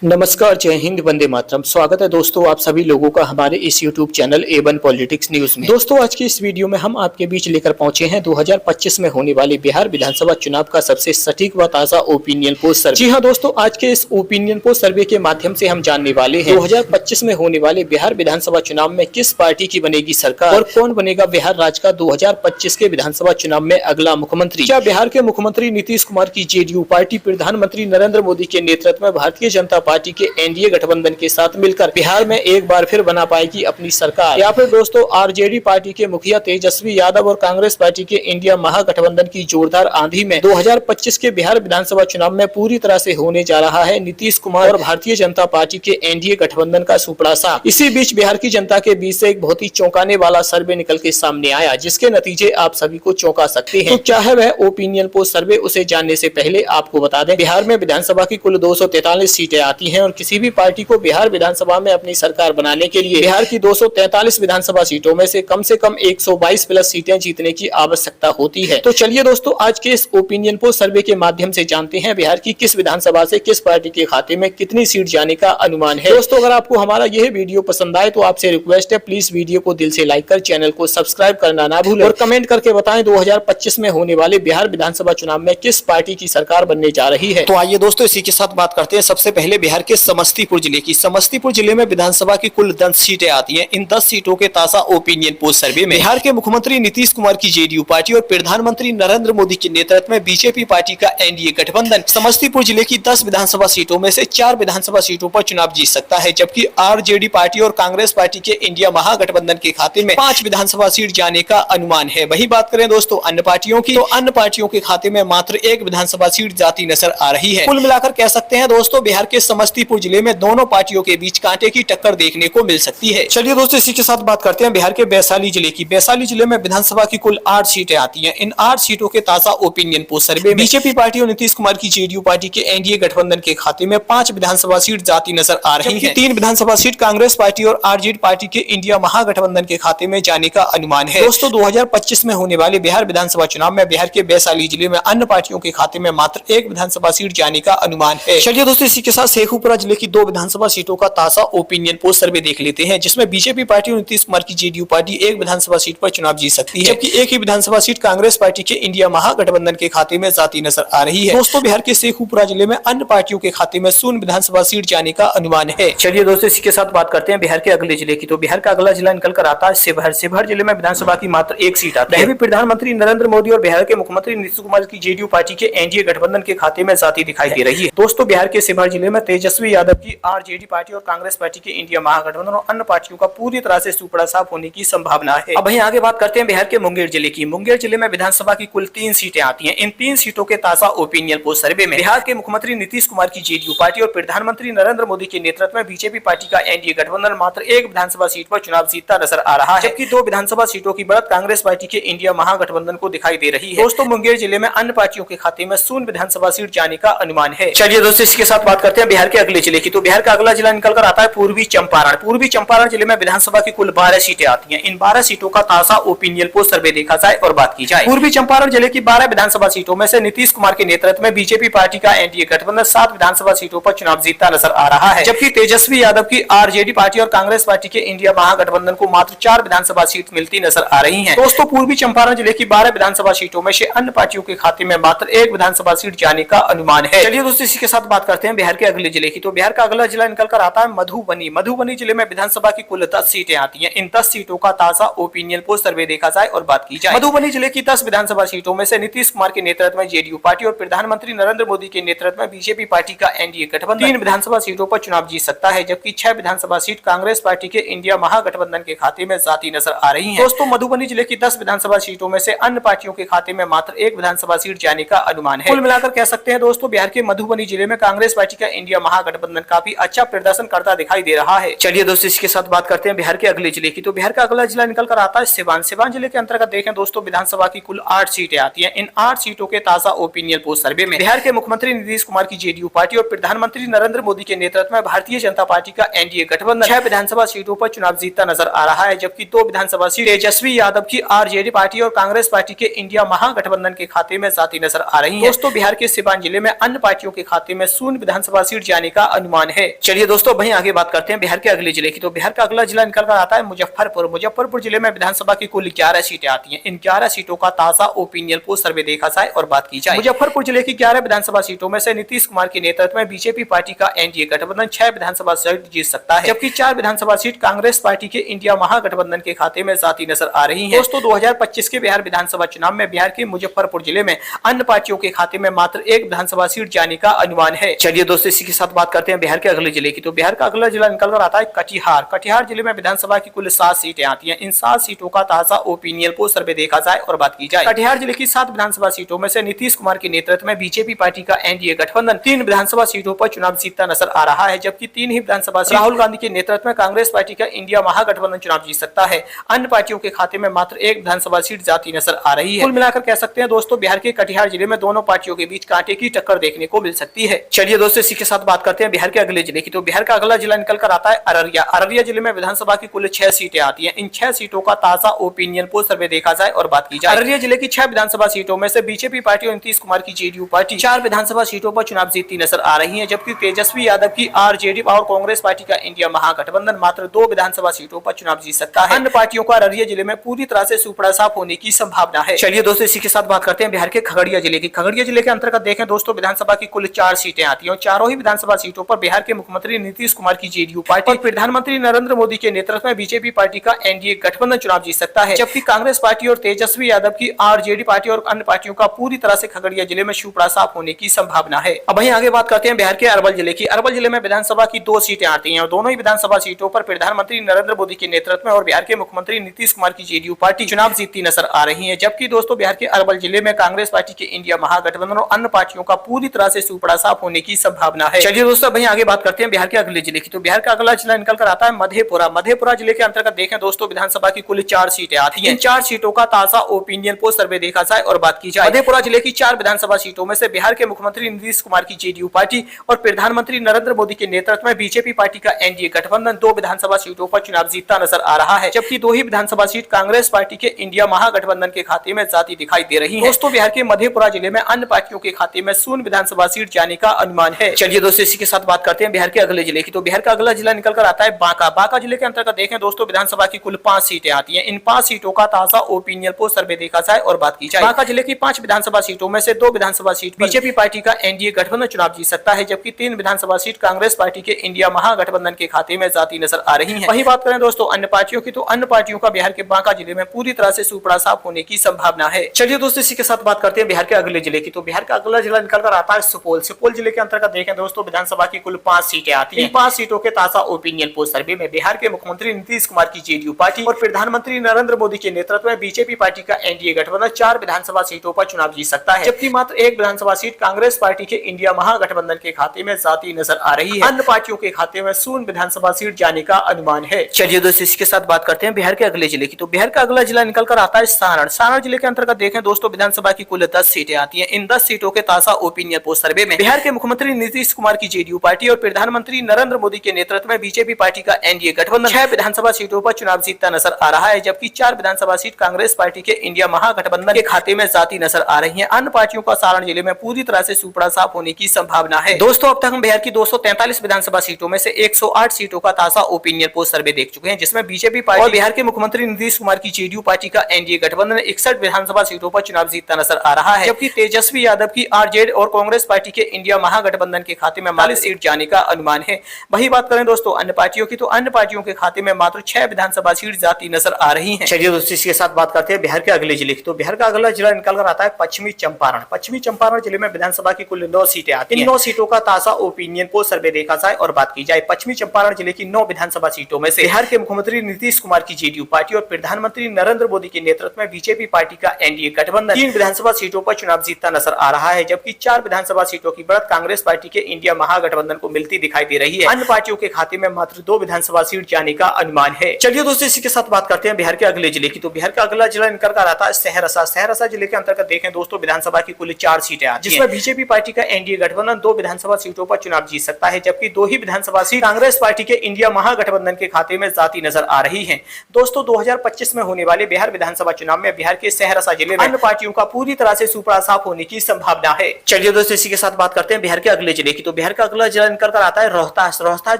नमस्कार, जय हिंद, वंदे मातरम। स्वागत है दोस्तों आप सभी लोगों का हमारे इस YouTube channel A1 politics news में। दोस्तों आज की इस वीडियो में हम आपके बीच लेकर पहुंचे हैं 2025 में होने वाले बिहार विधानसभा चुनाव का सबसे सटीक व ताजा ओपिनियन पोल सर्वे। जी हां दोस्तों, आज के इस ओपिनियन पोल सर्वे के माध्यम से हम जानने वाले हैं 2025 में होने वाले बिहार विधानसभा चुनाव में किस पार्टी की बनेगी सरकार और कौन बनेगा बिहार राज्य का 2025 के विधानसभा चुनाव में अगला मुख्यमंत्री। क्या बिहार के मुख्यमंत्री नीतीश कुमार की जेडीयू पार्टी प्रधानमंत्री नरेंद्र मोदी के नेतृत्व में भारतीय जनता पार्टी के एनडीए गठबंधन के साथ मिलकर बिहार में एक बार फिर बना पाएगी अपनी सरकार, या फिर दोस्तों आरजेडी पार्टी के मुखिया तेजस्वी यादव और कांग्रेस पार्टी के इंडिया महागठबंधन की जोरदार आंधी में 2025 के बिहार विधानसभा चुनाव में पूरी तरह से होने जा रहा है नीतीश कुमार और भारतीय जनता पार्टी के एनडीए गठबंधन का सुपड़ा साफ। इसी बीच बिहार की जनता के बीच से एक बहुत ही चौंकाने वाला सर्वे निकल के सामने आया, जिसके नतीजे आप सभी को चौंका सकते हैं। तो क्या है वह ओपिनियन पोल सर्वे, उसे जानने से पहले आपको बता दें बिहार में विधानसभा की कुल 243 सीटें आती हैं और किसी भी पार्टी को बिहार विधानसभा में अपनी सरकार बनाने के लिए बिहार की 243 विधानसभा सीटों में से कम 122 प्लस सीटें जीतने की आवश्यकता होती है। तो चलिए दोस्तों आज के इस ओपिनियन पोल सर्वे के माध्यम से जानते हैं बिहार की किस विधानसभा से किस पार्टी के खाते में कितनी सीट जाने का अनुमान है। दोस्तों अगर आपको हमारा यह वीडियो पसंद आए तो आपसे रिक्वेस्ट है प्लीज वीडियो को दिल से लाइक कर चैनल को सब्सक्राइब करना ना भूलें और कमेंट करके बताएं 2025 में होने वाले बिहार विधानसभा चुनाव में किस पार्टी की सरकार बनने जा रही है। तो आइए दोस्तों इसी के साथ बात करते हैं सबसे पहले बिहार के समस्तीपुर जिले की। समस्तीपुर जिले में विधानसभा की कुल 10 सीटें आती हैं। इन 10 सीटों के ताजा ओपिनियन पोल सर्वे में बिहार के मुख्यमंत्री नीतीश कुमार की जेडीयू पार्टी और प्रधानमंत्री नरेंद्र मोदी के नेतृत्व में बीजेपी पार्टी का एनडीए गठबंधन समस्तीपुर जिले की 10 विधानसभा सीटों में से 4 विधानसभा सीटों पर चुनाव जीत सकता है, जबकि आरजेडी पार्टी और कांग्रेस पार्टी के इंडिया महागठबंधन के खाते में 5 विधानसभा सीट जाने का अनुमान है। वही बात करें दोस्तों अन्य पार्टियों की, तो अन्य पार्टियों के खाते में मात्र 1 विधानसभा सीट जाती नजर आ रही है। कुल मिलाकर कह सकते हैं दोस्तों बिहार के समस्तीपुर जिले में दोनों पार्टियों के बीच कांटे की टक्कर देखने को मिल सकती है। चलिए दोस्तों इसी के साथ बात करते हैं बिहार के वैशाली जिले की। वैशाली जिले में विधानसभा की कुल 8 सीटें आती हैं। इन 8 सीटों के ताजा ओपिनियन पोल सर्वे में बीजेपी पार्टी और नीतीश कुमार की जेडीयू पार्टी के एनडीए गठबंधन के खाते में 5 विधानसभा सीट जाती नजर आ रही है। 3 विधानसभा सीट कांग्रेस पार्टी और आरजेडी पार्टी के इंडिया महागठबंधन के खाते में जाने का अनुमान है। दोस्तों 2025 में होने वाले बिहार विधानसभा चुनाव में बिहार के वैशाली जिले में अन्य पार्टियों के खाते में मात्र 1 विधानसभा सीट जाने का अनुमान है। चलिए दोस्तों इसी के साथ शेखुपुरा जिले की 2 विधानसभा सीटों का ताजा ओपिनियन पोल सर्वे देख लेते हैं, जिसमें बीजेपी पार्टी और नीतीश कुमार की जेडीयू पार्टी 1 विधानसभा सीट पर चुनाव जीत सकती है, जबकि एक ही विधानसभा सीट कांग्रेस पार्टी के इंडिया महागठबंधन के खाते में जाती नजर आ रही है। दोस्तों बिहार के शेखुपुरा जिले में अन्य पार्टियों के खाते में 0 विधानसभा सीट जाने का अनुमान है। चलिए दोस्तों इसी के साथ बात करते हैं बिहार के अगले जिले की। तो बिहार का अगला जिला निकल कर आता है शिवहर। शिवहर जिले में विधानसभा की मात्र 1 सीट आती है। प्रधानमंत्री नरेंद्र मोदी और बिहार के मुख्यमंत्री नीतीश कुमार की जेडीयू पार्टी के एनडीए गठबंधन के खाते में जाती दिखाई दे रही है। दोस्तों बिहार के शिवहर जिले में तेजस्वी यादव की आरजेडी पार्टी और कांग्रेस पार्टी के इंडिया महागठबंधन और अन्य पार्टियों का पूरी तरह से सुपड़ा साफ होने की संभावना है। अब वहीं आगे बात करते हैं बिहार के मुंगेर जिले की। मुंगेर जिले में विधानसभा की कुल 3 सीटें आती हैं। इन 3 सीटों के ताजा ओपिनियन पोल सर्वे में बिहार के मुख्यमंत्री नीतीश कुमार की जेडीयू पार्टी और प्रधानमंत्री नरेंद्र मोदी के नेतृत्व में बीजेपी पार्टी का एनडीए गठबंधन मात्र 1 विधानसभा सीट पर चुनाव जीतता नजर आ रहा है, जबकि 2 विधानसभा सीटों की बढ़त कांग्रेस पार्टी के इंडिया महागठबंधन को दिखाई दे रही है। दोस्तों मुंगेर जिले में अन्य पार्टियों के खाते में 0 विधानसभा सीट जाने का अनुमान है। चलिए दोस्तों इसके साथ बात करते हैं बिहार के अगले जिले की। तो बिहार का अगला जिला निकल कर आता है पूर्वी चंपारण। पूर्वी चंपारण जिले में विधानसभा की कुल 12 सीटें आती हैं। इन 12 सीटों का ताजा ओपिनियन पोल सर्वे देखा जाए और बात की जाए। पूर्वी चंपारण जिले की 12 विधानसभा सीटों में से नीतीश कुमार के नेतृत्व में बीजेपी पार्टी का एनडीए गठबंधन 7 विधानसभा सीटों पर चुनाव जीतता नजर आ रहा है, जबकि तेजस्वी यादव की आरजेडी पार्टी और कांग्रेस पार्टी के इंडिया महागठबंधन को मात्र 4 विधानसभा सीट मिलती नजर आ रही है। दोस्तों पूर्वी चंपारण जिले की 12 विधानसभा सीटों में से अन्य पार्टियों के खाते में मात्र 1 विधानसभा सीट जाने का अनुमान है। चलिए दोस्तों इसी के साथ बात करते हैं बिहार के अगले जिले की। तो बिहार का अगला जिला निकल कर आता है मधुबनी। मधुबनी जिले में विधानसभा की कुल 10 सीटें आती हैं। इन 10 सीटों का ताजा ओपिनियन पोल सर्वे देखा जाए और बात की जाए। मधुबनी जिले की 10 विधानसभा सीटों में से नीतीश कुमार के नेतृत्व में जेडीयू पार्टी और प्रधानमंत्री नरेंद्र मोदी के नेतृत्व में बीजेपी पार्टी का एनडीए गठबंधन 3 विधानसभा सीटों पर चुनाव जीत सकता है, जबकि 6 विधानसभा सीट कांग्रेस पार्टी के इंडिया महागठबंधन के खाते में जाती नजर आ रही है। दोस्तों मधुबनी जिले की 10 विधानसभा सीटों में से अन्य पार्टियों के खाते में मात्र 1 विधानसभा सीट जाने का अनुमान है। कुल मिलाकर कह सकते हैं दोस्तों बिहार के मधुबनी जिले में कांग्रेस पार्टी का इंडिया महागठबंधन काफी अच्छा प्रदर्शन करता दिखाई दे रहा है। चलिए दोस्तों इसके साथ बात करते हैं बिहार के अगले जिले की। तो बिहार का अगला जिला निकल कर आता है सिवान। सिवान जिले के अंतर्गत देखें दोस्तों विधानसभा की कुल 8 सीटें आती हैं। इन 8 सीटों के ताजा ओपिनियन पोल सर्वे में बिहार के मुख्यमंत्री नीतीश कुमार की जेडीयू पार्टी और प्रधानमंत्री नरेंद्र मोदी के नेतृत्व में भारतीय जनता पार्टी का एनडीए गठबंधन 6 विधानसभा सीटों पर चुनाव जीतता नजर आ रहा है, जबकि 2 विधानसभा सीट तेजस्वी यादव की आरजेडी पार्टी और कांग्रेस पार्टी के इंडिया महागठबंधन के खाते में जाती नजर आ रही है। दोस्तों बिहार के सिवान जिले में अन्य पार्टियों के खाते में 0 विधानसभा सीट जाने का अनुमान है। चलिए दोस्तों वहीं आगे बात करते हैं बिहार के अगले जिले की। तो बिहार का अगला जिला निकल कर आता है मुजफ्फरपुर। मुजफ्फरपुर जिले में विधानसभा की कुल 11 सीटें आती हैं। इन 11 सीटों का ताजा ओपिनियन पोल सर्वे देखा जाए और बात की जाए। मुजफ्फरपुर जिले की 11 विधानसभा सीटों में से नीतीश कुमार के नेतृत्व में बीजेपी पार्टी का एनडीए गठबंधन 6 विधानसभा सीट जीत सकता है, जबकि 4 विधानसभा सीट कांग्रेस पार्टी के इंडिया महागठबंधन के खाते में जाती नजर आ रही है। दोस्तों 2025 के बिहार विधानसभा चुनाव में बिहार के मुजफ्फरपुर जिले में अन्य पार्टियों के खाते में मात्र 1 विधानसभा सीट जाने का अनुमान है। चलिए दोस्तों इसी के साथ बात करते हैं बिहार के अगले जिले की। तो बिहार का अगला जिला निकल कर आता है कटिहार। कटिहार जिले में विधानसभा की कुल 7 सीटें आती हैं। इन 7 सीटों का ताजा ओपिनियन पोल सर्वे देखा जाए और बात की जाए। कटिहार जिले की 7 विधानसभा सीटों में से नीतीश कुमार के नेतृत्व में बीजेपी पार्टी का एनडीए गठबंधन 3 विधानसभा सीटों पर चुनाव जीतता नजर आ रहा है, जबकि 3 ही विधानसभा सीट राहुल गांधी के नेतृत्व में कांग्रेस पार्टी का इंडिया महागठबंधन चुनाव जीत सकता है। अन्य पार्टियों के खाते में मात्र 1 विधानसभा सीट जाती नजर आ रही है। कुल मिलाकर कह सकते हैं दोस्तों बिहार के कटिहार जिले में दोनों पार्टियों के बीच कांटे की टक्कर देखने को मिल सकती है। चलिए दोस्तों इसी के साथ बात करते हैं बिहार के अगले जिले की। तो बिहार का अगला जिला निकल कर आता है अररिया। अररिया जिले में विधानसभा की कुल 6 सीटें आती हैं। इन 6 सीटों का ताजा ओपिनियन पोल सर्वे देखा जाए और बात की जाए। अररिया जिले की 6 विधानसभा सीटों में से बीजेपी पार्टी और नीतीश कुमार की जेडीयू पार्टी 4 विधानसभा सीटों पर चुनाव जीतती नजर आ रही है, जबकि तेजस्वी यादव की आरजेडी और कांग्रेस पार्टी का इंडिया महागठबंधन मात्र 2 विधानसभा सीटों पर चुनाव जीत सकता है। अन्य पार्टियों का अररिया जिले में पूरी तरह से सुपड़ा साफ होने की संभावना है। चलिए दोस्तों इसी के साथ बात करते हैं बिहार के खगड़िया जिले की। खगड़िया जिले के अंतर्गत देखें दोस्तों विधानसभा की कुल 4 सीटें आती हैं और चारों ही विधानसभा सीटों पर बिहार के मुख्यमंत्री नीतीश कुमार की जेडीयू पार्टी और प्रधानमंत्री नरेंद्र मोदी के नेतृत्व में बीजेपी पार्टी का एनडीए गठबंधन चुनाव जीत सकता है, जबकि कांग्रेस पार्टी और तेजस्वी यादव की आरजेडी पार्टी और अन्य पार्टियों का पूरी तरह से खगड़िया जिले में सुपड़ा साफ होने की संभावना है। अब वहीं आगे बात करते हैं बिहार के अरवल जिले की। अरवल जिले में विधानसभा की 2 सीटें आती हैं और दोनों ही विधानसभा सीटों पर प्रधानमंत्री नरेंद्र मोदी के नेतृत्व में और बिहार के मुख्यमंत्री नीतीश कुमार की जेडीयू पार्टी चुनाव जीतती नजर आ रही है, जबकि दोस्तों बिहार के अरवल जिले में कांग्रेस पार्टी के इंडिया महागठबंधन और अन्य पार्टियों का पूरी तरह से सुपड़ा साफ होने की संभावना है। चलिए दोस्तों वहीं आगे बात करते हैं बिहार के अगले जिले की। तो बिहार का अगला जिला निकल कर आता है मधेपुरा। मधेपुरा जिले के अंतर्गत देखें दोस्तों विधानसभा की कुल 4 सीटें आती हैं। इन 4 सीटों का ताजा ओपिनियन पोल सर्वे देखा जाए और बात की जाए। मधेपुरा जिले की 4 विधानसभा सीटों में से बिहार के मुख्यमंत्री नीतीश कुमार की जेडीयू पार्टी और प्रधानमंत्री नरेंद्र मोदी के नेतृत्व में बीजेपी पार्टी का एनडीए गठबंधन 2 विधानसभा सीटों पर चुनाव जीतता नजर आ रहा है, जबकि 2 ही विधानसभा सीट कांग्रेस पार्टी के इंडिया महागठबंधन के खाते में जाती दिखाई दे रही है। दोस्तों बिहार के मधेपुरा जिले में अन्य पार्टियों के खाते में 0 विधानसभा सीट जाने का अनुमान है। चलिए दोस्तों इसी के साथ बात करते हैं बिहार के अगले जिले की। तो बिहार का अगला जिला निकल कर आता है बांका। बांका जिले के अंतर्गत देखें दोस्तों विधानसभा की कुल 5 सीटें आती हैं। इन 5 सीटों का ताजा ओपिनियन पोल सर्वे देखा जाए और बात की जाए। बांका जिले की 5 विधानसभा सीटों में से 2 विधानसभा सीट बीजेपी पार्टी का एनडीए गठबंधन चुनाव जीत सकता है, जबकि 3 विधानसभा सीट कांग्रेस पार्टी के इंडिया महागठबंधन के खाते में जाती नजर आ रही है। वहीं बात करें दोस्तों अन्य पार्टियों की, तो अन्य पार्टियों का बिहार के बांका जिले में पूरी तरह से सुपड़ा साफ होने की संभावना है। चलिए दोस्तों इसी के साथ बात करते हैं बिहार के अगले जिले की। तो बिहार का अगला जिला निकल कर आता है सुपौल। सुपौल जिले के अंतर्गत देखें दोस्तों विधानसभा की कुल 5 सीटें आती हैं। 5 सीटों के ताजा ओपिनियन पोल सर्वे में बिहार के मुख्यमंत्री नीतीश कुमार की जेडीयू पार्टी और प्रधानमंत्री नरेंद्र मोदी के नेतृत्व में बीजेपी पार्टी का एनडीए गठबंधन 4 विधानसभा सीटों पर चुनाव जीत सकता है, जबकि मात्र 1 विधानसभा सीट कांग्रेस पार्टी के इंडिया महागठबंधन के खाते में जाती नजर आ रही है। अन्य पार्टियों के खाते में 0 विधानसभा सीट जाने का अनुमान है। चलिए दोस्तों इसके साथ बात करते हैं बिहार के अगले जिले की। तो बिहार का अगला जिला निकल कर आता है सारण। सारण जिले के अंतर्गत देखें दोस्तों विधानसभा की कुल 10 सीटें आती हैं। इन 10 सीटों के ताजा ओपिनियन पोल सर्वे में बिहार के मुख्यमंत्री नीतीश कुमार की जेडीयू पार्टी और प्रधानमंत्री नरेंद्र मोदी के नेतृत्व में बीजेपी पार्टी का एनडीए गठबंधन 6 विधानसभा सीटों पर चुनाव जीतता नजर आ रहा है, जबकि 4 विधानसभा सीट कांग्रेस पार्टी के इंडिया महागठबंधन के खाते में जाती नजर आ रही है। अन्य पार्टियों का सारण जिले में पूरी तरह से सुपड़ा साफ होने की संभावना है। दोस्तों अब तक हम बिहार की 243 विधानसभा सीटों में से 108 सीटों का ताजा ओपिनियन पोल सर्वे देख चुके हैं, जिसमें बीजेपी पार्टी और बिहार के मुख्यमंत्री नीतीश कुमार की जेडीयू पार्टी का एनडीए गठबंधन 61 विधानसभा सीटों पर चुनाव जीतता नजर आ रहा है, जबकि तेजस्वी यादव की आरजेडी और कांग्रेस पार्टी के इंडिया महागठबंधन के खाते में 42 सीट जाने का अनुमान है। वही बात करें दोस्तों अन्य पार्टियों की, तो अन्य पार्टियों के खाते में मात्र 6 विधानसभा सीट जाती नजर आ रही है। चलिए दोस्तों इसके साथ बात करते हैं बिहार के अगले जिले की। तो बिहार का अगला जिला निकल कर आता है पश्चिमी चंपारण। पश्चिमी चंपारण जिले में विधानसभा की कुल 9 सीटें आती हैं। इन 9 सीटों का ताजा ओपिनियन पोल सर्वे देखा जाए और बात की जाए। पश्चिमी चंपारण जिले की 9 विधानसभा सीटों में से बिहार के मुख्यमंत्री नीतीश कुमार की जेडीयू पार्टी और प्रधानमंत्री नरेंद्र मोदी के नेतृत्व में बीजेपी पार्टी का एनडीए गठबंधन 3 विधानसभा सीटों पर चुनाव जीतता नजर आ रहा है, जबकि 4 विधानसभा सीटों की बढ़त कांग्रेस पार्टी के इंडिया महागठबंधन को मिलती दिखाई दे रही है। अन्य पार्टियों के खाते में मात्र 2 विधानसभा सीट जाने का अनुमान है। चलिए दोस्तों इसी के साथ बात करते हैं बिहार के अगले जिले की। तो बिहार का अगला जिला निकल कर आता है सहरसा। सहरसा जिले के अंतर्गत देखें दोस्तों विधानसभा की कुल 4 सीटें आती हैं, जिसमें बीजेपी पार्टी का एनडीए गठबंधन 2 विधानसभा सीटों पर चुनाव जीत सकता है, जबकि 2 ही विधानसभा सीट कांग्रेस पार्टी के इंडिया महागठबंधन के खाते में जाती नजर आ रही है। दोस्तों 2025 में होने वाले बिहार विधानसभा चुनाव में बिहार के सहरसा जिले में अन्य पार्टियों का पूरी तरह से सुपड़ा साफ होने की संभावना है। चलिए दोस्तों इसी के साथ बात करते हैं बिहार के अगले जिले की। तो बिहार का अगला जिला निकल कर आता है रोहतास। रोहतास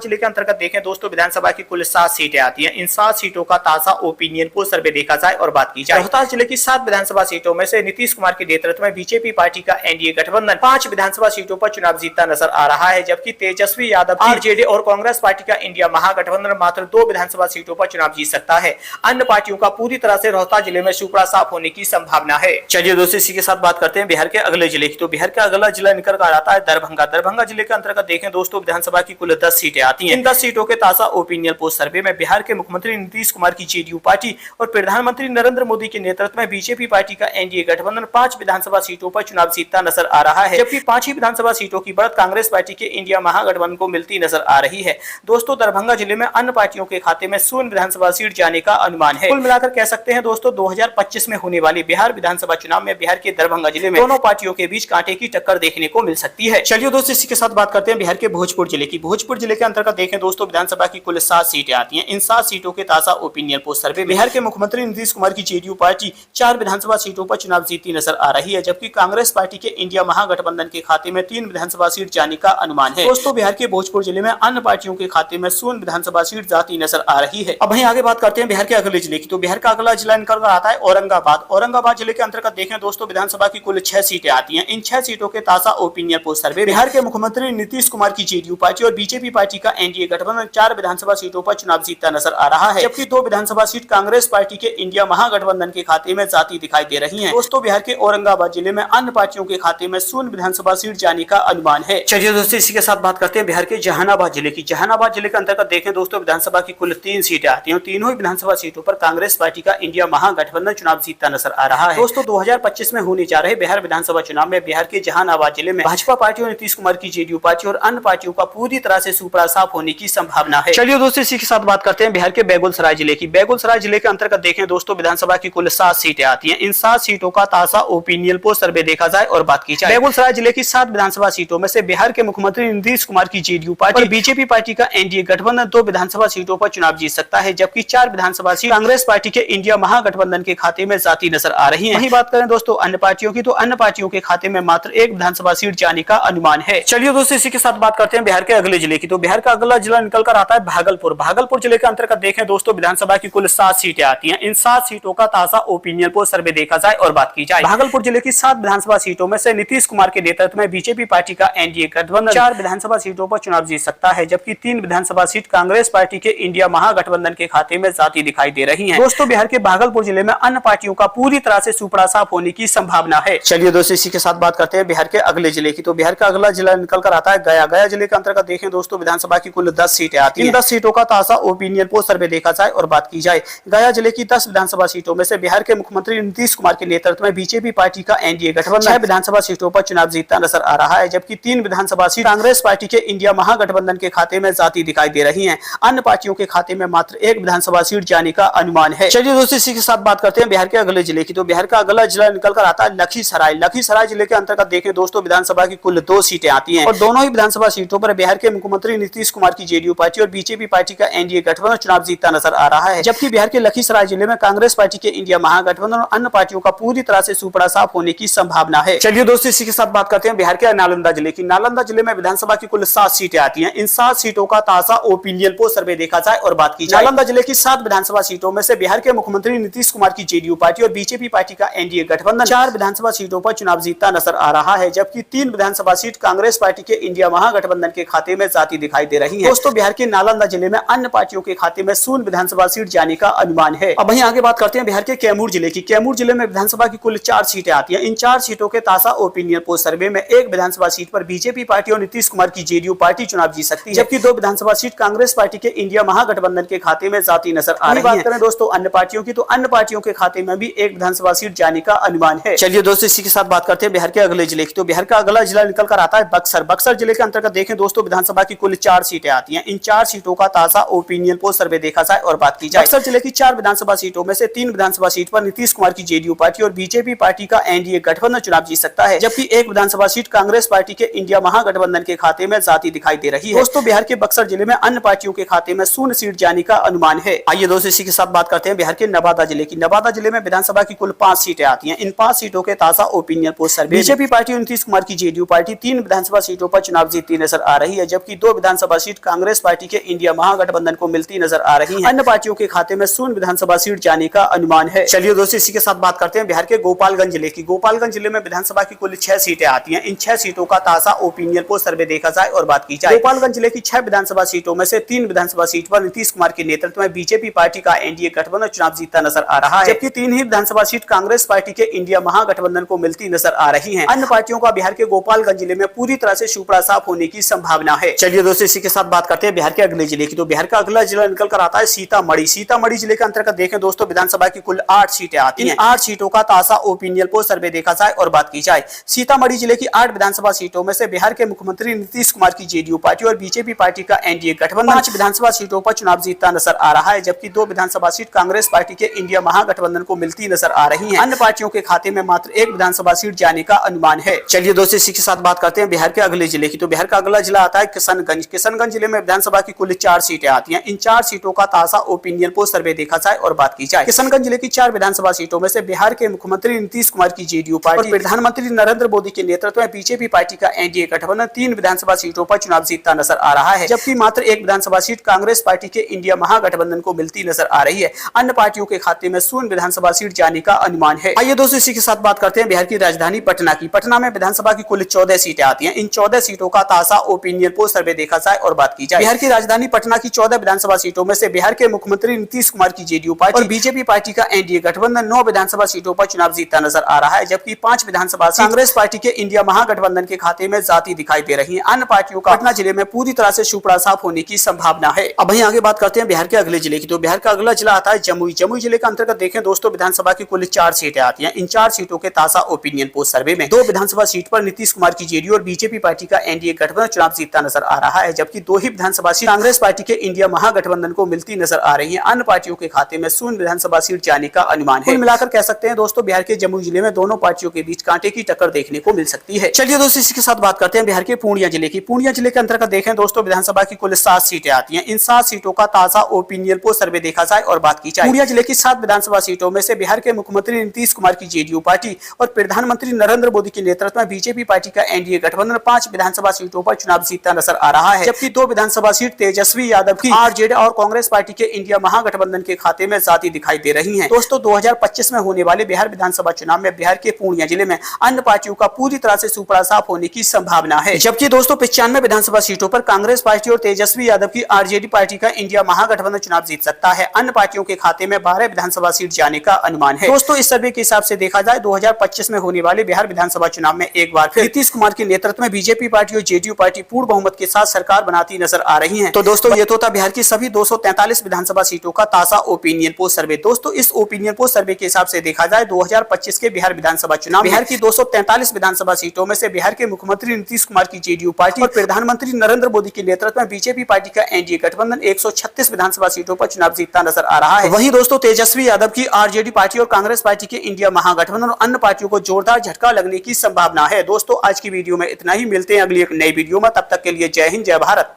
जिले के अंतर्गत देखें दोस्तों विधानसभा की कुल 7 सीटें आती हैं। इन 7 सीटों का ताजा ओपिनियन पोल सर्वे देखा जाए और बात की जाए। रोहतास जिले की 7 विधानसभा सीटों में से नीतीश कुमार के नेतृत्व में बीजेपी पार्टी का एनडीए गठबंधन 5 विधानसभा सीटों पर चुनाव जीतता नजर आ रहा है, जबकि तेजस्वी यादव आरजेडी और कांग्रेस पार्टी का इंडिया महागठबंधन मात्र 2 विधानसभा सीटों पर चुनाव जीत सकता है। अन्य पार्टियों का पूरी तरह से रोहतास जिले में सुपड़ा साफ होने की संभावना है। चलिए दोस्तों इसी के साथ बात करते हैं बिहार के अगले जिले की। तो बिहार का अगला जिला निकल कर आता है दरभंगा। दरभंगा जिले के अंतर्गत देखें दोस्तों विधानसभा की कुल 10 सीटें आती हैं। इन 10 सीटों के ताजा ओपिनियन पोल सर्वे में बिहार के मुख्यमंत्री नीतीश कुमार की जेडीयू पार्टी और प्रधानमंत्री नरेंद्र मोदी के नेतृत्व में बीजेपी पार्टी का एनडीए गठबंधन 5 विधानसभा सीटों पर चुनाव जीतता नजर आ रहा है, जबकि 5 ही विधानसभा सीटों की बढ़त कांग्रेस पार्टी के इंडिया महागठबंधन को मिलती नजर आ रही है। दोस्तों दरभंगा जिले में अन्य पार्टियों के खाते में 0 विधानसभा सीट जाने का अनुमान है। कुल मिलाकर कह सकते हैं दोस्तों 2025 में होने वाली बिहार विधानसभा चुनाव में बिहार के दरभंगा जिले में दोनों पार्टियों के बीच कांटे की टक्कर देखने को मिल सकती है। चलिए दोस्तों इसी के साथ बात करते हैं बिहार के भोजपुर जिले की। भोजपुर जिले के अंतर्गत देखें दोस्तों विधानसभा की कुल 7 सीटें आती हैं। इन 7 सीटों के ताजा ओपिनियन पोल सर्वे बिहार के मुख्यमंत्री नीतीश कुमार की जेडीयू पार्टी 4 विधानसभा सीटों पर चुनाव जीतती नजर आ रही है, जबकि कांग्रेस पार्टी के इंडिया महागठबंधन के खाते में 3 विधानसभा सीट जाने का अनुमान है। दोस्तों बिहार के भोजपुर जिले में अन्य पार्टियों के खाते में 0 विधानसभा सीट जाती नजर आ रही है। अब वहीं आगे बात करते हैं बिहार के अगले जिले की। तो बिहार का अगला जिला निकल कर आता है औरंगाबाद। औरंगाबाद जिले के अंतर्गत देखें दोस्तों विधानसभा की कुल 6 सीटें आती हैं। इन 6 सीटों के ताजा ओपिनियन पोल सर्वे बिहार के मुख्यमंत्री नीतीश कुमार की जेडीयू पार्टी और बीजेपी पार्टी का एनडीए गठबंधन 4 विधानसभा सीटों पर चुनाव जीतता नजर आ रहा है, जबकि 2 विधानसभा सीट कांग्रेस पार्टी के इंडिया महागठबंधन के खाते में जाती दिखाई दे रही है। दोस्तों बिहार के औरंगाबाद जिले में अन्य पार्टियों के खाते में 0 विधानसभा सीट जाने का अनुमान है। चलिए दोस्तों इसी के साथ बात करते हैं बिहार के जहानाबाद जिले की। जहानाबाद जिले के अंतर्गत देखें दोस्तों विधानसभा की कुल 3 सीटें आती हैं। तीनों ही विधानसभा सीटों पर कांग्रेस पार्टी का इंडिया महागठबंधन चुनाव जीतता नजर आ रहा है। दोस्तों 2025 में होने जा रहे बिहार विधानसभा चुनाव में बिहार के जहानाबाद जिले में भाजपा पार्टी और नीतीश कुमार की जेडीयू पार्टी और अन्य पार्टियों का पूरी तरह से सुपड़ा साफ होने की संभावना है। चलिए दोस्तों इसी के साथ बात करते हैं बिहार के बेगूसराय जिले की। बेगूसराय जिले के अंतर्गत देखें दोस्तों विधानसभा की कुल 7 सीटें आती हैं। इन 7 सीटों का ताजा ओपिनियन पोल सर्वे देखा जाए और बात की जाए। बेगूसराय जिले की 7 विधानसभा सीटों में से बिहार के मुख्यमंत्री नीतीश कुमार की जेडीयू पार्टी और बीजेपी पार्टी का एनडीए गठबंधन 2 विधानसभा सीटों पर चुनाव जीत सकता है, जबकि 4 विधानसभा सीट कांग्रेस पार्टी के इंडिया महागठबंधन के खाते में जाती नजर आ रही है। वहीं बात करें दोस्तों अन्य पार्टियों की, तो अन्य पार्टियों के खाते में मात्र 1 विधानसभा सीट जाने का अनुमान है। चलिए दोस्तों इसी के साथ बात करते हैं बिहार के अगले जिले की। तो बिहार का अगला जिला निकल कर आता है भागलपुर। भागलपुर जिले के अंतर्गत देखें दोस्तों विधानसभा की कुल 7 सीटें आती हैं। इन 7 सीटों का ताजा ओपिनियन पोल सर्वे देखा जाए और बात की जाए। भागलपुर जिले की 7 विधानसभा सीटों में से नीतीश कुमार के नेतृत्व में बीजेपी पार्टी का एनडीए गठबंधन 4 विधानसभा सीटों पर चुनाव जीत सकता है, जबकि 3 विधानसभा सीट कांग्रेस पार्टी के इंडिया महागठबंधन के खाते में जाती दिखाई दे रही है। दोस्तों बिहार के भागलपुर जिले में अन्य पार्टियों का पूरी तरह से सुपड़ा साफ होने की संभावना है। चलिए दोस्तों इसी के साथ बात करते हैं बिहार के अगले जिले की। तो बिहार का अगला जिला निकल कर आता है गया। गया जिले के अंतर्गत देखें दोस्तों विधानसभा की कुल 10 सीटें आती हैं। इन 10 सीटों का ताजा ओपिनियन पोल सर्वे देखा जाए और बात की जाए। गया जिले की 10 विधानसभा सीटों में से बिहार के मुख्यमंत्री नीतीश कुमार के नेतृत्व में बीजेपी पार्टी का एनडीए गठबंधन 6 विधानसभा सीटों पर चुनाव जीतता नजर आ रहा है, जबकि 3 विधानसभा सीट कांग्रेस पार्टी के इंडिया महागठबंधन के खाते में जाती दिखाई दे रही है। अन्य पार्टियों के खाते में मात्र 1 विधानसभा सीट जाने का अनुमान है। चलिए दोस्तों इसी के साथ बात करते हैं बिहार के अगले जिले की। तो बिहार का अगला जिला निकल कर आता है लखीसराय। लखीसराय जिले के अंतर्गत देखें दोस्तों विधानसभा की कुल 2 सीटें आती हैं और दोनों ही विधानसभा सीटों पर बिहार के मुख्यमंत्री नीतीश कुमार की जेडीयू पार्टी और बीजेपी पार्टी का एनडीए गठबंधन चुनाव जीतता नजर आ रहा है, जबकि बिहार के लखीसराय जिले में कांग्रेस पार्टी के इंडिया महागठबंधन और अन्य पार्टियों का पूरी तरह से सुपड़ा साफ होने की संभावना है। चलिए दोस्तों इसी के साथ बात करते हैं बिहार के नालंदा जिले की। नालंदा जिले में विधानसभा की कुल 7 सीटें आती हैं। इन 7 सीटों का ताजा ओपिनियन पोल सर्वे देखा जाए और बात की जाए। नालंदा जिले की 7 विधानसभा सीटों में से बिहार के मुख्यमंत्री नीतीश कुमार की जेडीयू पार्टी और बीजेपी पार्टी का एनडीए गठबंधन 4 विधानसभा सीटों पर चुनाव जीतता नजर आ रहा है, जबकि 3 विधानसभा सीट कांग्रेस पार्टी के इंडिया महागठबंधन के खाते में जाती दिखाई दे रही है। दोस्तों बिहार के नालंदा जिले में अन्य पार्टियों के खाते में 0 विधानसभा सीट जाने का अनुमान है। अब वहीं आगे बात करते हैं बिहार के कैमूर जिले की। कैमूर जिले में विधानसभा की कुल 4 सीटें आती हैं। इन 4 सीटों के ताजा ओपिनियन पोल सर्वे में 1 विधानसभा सीट पर बीजेपी पार्टी और नीतीश कुमार की जेडीयू पार्टी चुनाव जीत सकती है, जबकि 2 विधानसभा सीट कांग्रेस पार्टी के इंडिया महागठबंधन के खाते में जाती नजर आ रही है। बात करें दोस्तों अन्य पार्टियों की, तो अन्य पार्टियों के खाते में भी 1 विधानसभा सीट जाने का अनुमान है। चलिए दोस्तों इसी के साथ बात करते हैं बिहार के अगले जिले की। तो बिहार का अगला जिला निकल कर आता है बक्सर। बक्सर जिले के अंतर्गत देखें दोस्तों विधानसभा की कुल 4 सीटें आती हैं। इन 4 सीटों का ताजा ओपिनियन पोल सर्वे देखा जाए और बात की जाए। बक्सर जिले की 4 विधानसभा सीटों में से 3 विधानसभा सीट पर नीतीश कुमार की जेडीयू पार्टी और बीजेपी पार्टी का एनडीए गठबंधन चुनाव जीत सकता है, जबकि 1 विधानसभा सीट कांग्रेस पार्टी के इंडिया महागठबंधन के खाते में जाती दिखाई दे रही है। दोस्तों बिहार के बक्सर जिले में अन्य पार्टियों के खाते में 0 सीट जाने का अनुमान है। आइए दोस्तों इसी के साथ बात करते हैं बिहार के नवादा जिले की। नवादा जिले में विधानसभा की कुल 5 सीटें आती हैं। इन 5 सीटों के ताजा ओपिनियन पोल सर्वे बीजेपी पार्टी और नीतीश कुमार की जेडीयू पार्टी 3 विधानसभा सीटों सीटों पर चुनाव जीतती नजर आ रही है, जबकि 2 विधानसभा सीट कांग्रेस पार्टी के इंडिया महागठबंधन को मिलती नजर आ रही है। अन्य पार्टियों के खाते में 0 विधानसभा सीट जाने का अनुमान है। चलिए दोस्तों, इसी के साथ बात करते हैं बिहार के गोपालगंज जिले की। गोपालगंज जिले में विधानसभा की कुल 6 सीटें आती हैं। इन 6 सीटों का ताजा ओपिनियन पोल सर्वे देखा जाए और बात की जाए, गोपालगंज जिले की 6 विधानसभा सीटों में से 3 विधानसभा सीट पर नीतीश कुमार के नेतृत्व में बीजेपी पार्टी का एनडीए गठबंधन चुनाव जीतता नजर आ रहा है, जबकि 3 ही विधानसभा सीट कांग्रेस पार्टी के इंडिया महागठबंधन को मिलती नजर आ रही है। अन्य पार्टियों का बिहार के गोपालगंज जिले में पूरी तरह से सुपड़ा साफ होने की संभावना है। चलिए दोस्तों, इसी के साथ बात करते हैं बिहार के अगले जिले की। तो बिहार का अगला जिला निकल कर आता है सीतामढ़ी। सीतामढ़ी जिले के अंतर्गत देखें दोस्तों, विधानसभा की कुल 8 सीटें आती हैं। 8 सीटों का ताजा ओपिनियन पोल सर्वे देखा जाए और बात की जाए, सीतामढ़ी जिले की 8 विधानसभा सीटों में से बिहार के मुख्यमंत्री नीतीश कुमार की जेडीयू पार्टी और बीजेपी पार्टी का एनडीए गठबंधन 5 विधानसभा सीटों पर चुनाव जीतता नजर आ रहा है, जबकि 2 विधानसभा सीट कांग्रेस पार्टी के इंडिया महागठबंधन को मिलती नजर आ रही है। अन्य पार्टियों के खाते में मात्र 1 विधानसभा सीट जाने का अनुमान है। चलिए दोस्तों, इसी के साथ बात करते हैं बिहार के अगले जिले की। तो बिहार का अगला जिला आता है किशनगंज। किशनगंज जिले में विधानसभा की कुल 4 सीटें आती हैं। इन 4 सीटों का ताजा ओपिनियन पोल सर्वे देखा जाए और बात की जाए, किशनगंज जिले की 4 विधानसभा सीटों में से बिहार के मुख्यमंत्री नीतीश कुमार की जेडीयू पार्टी और प्रधानमंत्री नरेंद्र मोदी के नेतृत्व में बीजेपी पार्टी का एनडीए गठबंधन 3 विधानसभा सीटों पर चुनाव जीतता नजर आ रहा है, जबकि मात्र 1 विधानसभा सीट कांग्रेस पार्टी के इंडिया महागठबंधन को मिलती नजर आ रही है। अन्य पार्टियों के खाते में 0 विधानसभा सीट जाने का अनुमान है। आइए दोस्तों, इसी के साथ बात करते हैं बिहार की राजधानी पटना की। पटना में विधानसभा की कुल 14 सीटें आती हैं। इन 14 सीटों का ताजा ओपिनियन पोल सर्वे देखा जाए और बात की जाए, बिहार की राजधानी पटना की 14 विधानसभा सीटों में से बिहार के मुख्यमंत्री नीतीश कुमार की जेडीयू पार्टी और बीजेपी पार्टी का एनडीए गठबंधन 9 विधानसभा सीटों पर चुनाव जीतता नजर आ रहा है, जबकि 5 विधानसभा कांग्रेस पार्टी के इंडिया महागठबंधन के खाते में जाती दिखाई दे रही है। अन्य पार्टियों का पटना जिले में पूरी तरह से सुपड़ा साफ होने की संभावना है। अब वहीं आगे बात करते हैं बिहार के अगले जिले की। तो बिहार का अगला जिला आता है जमुई। जमुई जिले के अंतर्गत देखें दोस्तों, विधानसभा की कुल 4 सीटें आती हैं। इन 4 सीटों के ताजा ओपिनियन पोल सर्वे में 2 विधानसभा सीट पर नीतीश कुमार की जेडीयू और बीजेपी पार्टी का एनडीए गठबंधन चुनाव जीतता नजर आ रहा है, जबकि 2 ही विधानसभा सीट कांग्रेस पार्टी के इंडिया महागठबंधन को मिलती नजर आ रही है। अन्य पार्टियों के खाते में 0 विधानसभा सीट जाने का अनुमान है। कुल मिलाकर कह सकते हैं दोस्तों, बिहार के जमुई जिले में दोनों पार्टियों के बीच कांटे की टक्कर देखने को मिल सकती है। चलिए दोस्तों, इसी के साथ बात करते हैं बिहार के पूर्णिया जिले की। पूर्णिया जिले के अंतर्गत देखें दोस्तों, विधानसभा की कुल 7 सीटें आती हैं। इन 7 सीटों का ताजा ओपिनियन पोल सर्वे देखा जाए और बात की जाए, पूर्णिया जिले की 7 विधानसभा सीटों में से बिहार के मुख्यमंत्री नीतीश कुमार की जेडीयू पार्टी और प्रधानमंत्री नरेंद्र मोदी के नेतृत्व में बीजेपी पार्टी का एनडीए गठबंधन 5 विधानसभा सीटों पर चुनाव जीतता नजर आ रहा है, जबकि 2 विधानसभा सीट तेजस्वी यादव की आरजेडी और कांग्रेस पार्टी के इंडिया महागठबंधन के खाते में जाती दिखाई दे रही है। दोस्तों, 2025 में होने वाले बिहार विधानसभा चुनाव में बिहार के पूर्णिया जिले में अन्य पार्टियों का पूरी तरह से सुपड़ा साफ होने की संभावना है, जबकि दोस्तों 95 विधानसभा सीटों पर कांग्रेस पार्टी और तेजस्वी यादव की आरजेडी पार्टी का इंडिया महागठबंधन चुनाव जीत सकता है। अन्य पार्टियों के खाते में 12 विधानसभा सीट जाने का अनुमान है। दोस्तों, इस सर्वे के हिसाब से देखा जाए 2025 में होने वाले बिहार विधानसभा चुनाव में एक बार फिर नीतीश कुमार के नेतृत्व में बीजेपी पार्टी और जेडीयू पार्टी पूर्ण बहुमत के साथ सरकार बनाती नजर आ रही है। तो दोस्तों, ये तो था बिहार की सभी 243 विधानसभा सीटों का ताजा ओपिनियन पोल सर्वे। दोस्तों, इस ओपिनियन पोल सर्वे के हिसाब से देखा जाए 2025 के बिहार विधानसभा चुनाव बिहार की 243 विधानसभा सीटों में से बिहार के मुख्यमंत्री नीतीश कुमार की जेडीयू पार्टी और प्रधानमंत्री नरेंद्र मोदी के नेतृत्व में बीजेपी पार्टी का एनडीए गठबंधन 136 विधानसभा सीटों पर चुनाव जीतता नजर आ रहा है। वहीं दोस्तों, तेजस्वी यादव की आरजेडी पार्टी और कांग्रेस पार्टी के इंडिया महागठबंधन और अन्य पार्टियों को जोरदार झटका लगने की संभावना है। दोस्तों, आज की वीडियो में इतना ही। मिलते हैं अगली एक नई वीडियो में, तब तक के लिए जय हिंद, जय भारत।